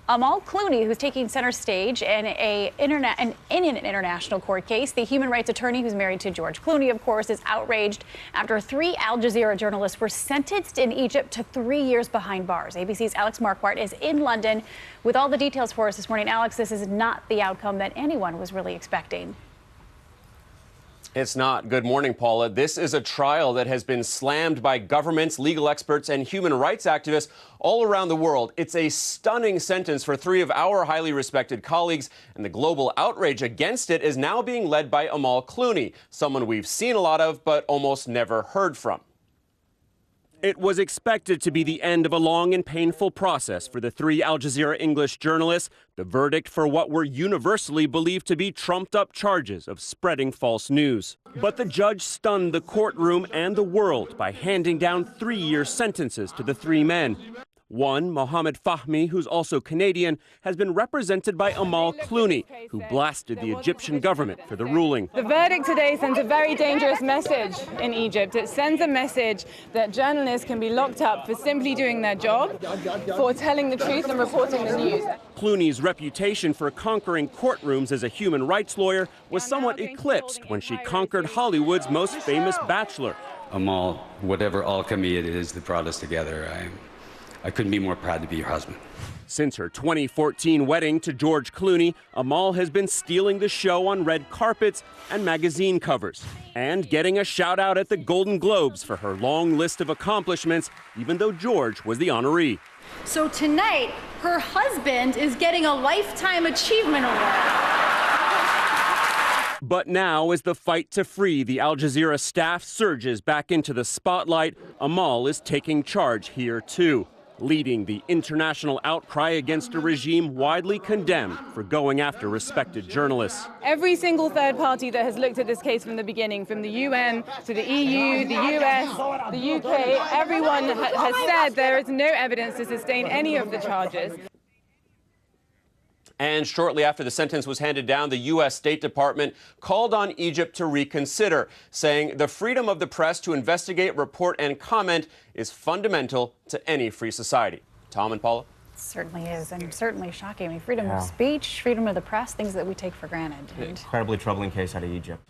Amal Clooney, who's taking center stage in an international court case. The human rights attorney, who's married to George Clooney, of course, is outraged after 3 Al-Jazeera journalists were sentenced in Egypt to 3 years behind bars. ABC's Alex Marquardt is in London with all the details for us this morning. Alex, this is not the outcome that anyone was really expecting. It's not. Good morning, Paula. This is a trial that has been slammed by governments, legal experts, and human rights activists all around the world. It's a stunning sentence for 3 of our highly respected colleagues, and the global outrage against it is now being led by Amal Clooney, someone we've seen a lot of but almost never heard from. It was expected to be the end of a long and painful process for the 3 Al-Jazeera English journalists, the verdict for what were universally believed to be trumped-up charges of spreading false news. But the judge stunned the courtroom and the world by handing down 3-year sentences to the 3 men. One, Mohammed Fahmy, who's also Canadian, has been represented by Amal Clooney, who blasted the Egyptian government for the ruling. The verdict today sends a very dangerous message in Egypt. It sends a message that journalists can be locked up for simply doing their job, for telling the truth and reporting the news. Clooney's reputation for conquering courtrooms as a human rights lawyer was somewhat eclipsed when she conquered Hollywood's most famous bachelor. Amal, whatever alchemy it is that brought us together, I couldn't be more proud to be your husband. Since her 2014 wedding to George Clooney, Amal has been stealing the show on red carpets and magazine covers, and getting a shout out at the Golden Globes for her long list of accomplishments, even though George was the honoree. So tonight, her husband is getting a Lifetime Achievement Award. But now, as the fight to free the Al Jazeera staff surges back into the spotlight, Amal is taking charge here too, leading the international outcry against a regime widely condemned for going after respected journalists. Every single third party that has looked at this case from the beginning, from the UN to the EU, the US, the UK, everyone has said there is no evidence to sustain any of the charges. And shortly after the sentence was handed down, the U.S. State Department called on Egypt to reconsider, saying the freedom of the press to investigate, report, and comment is fundamental to any free society. Tom and Paula? It certainly is, and certainly shocking. I mean, freedom of speech, freedom of the press, things that we take for granted. Incredibly troubling case out of Egypt.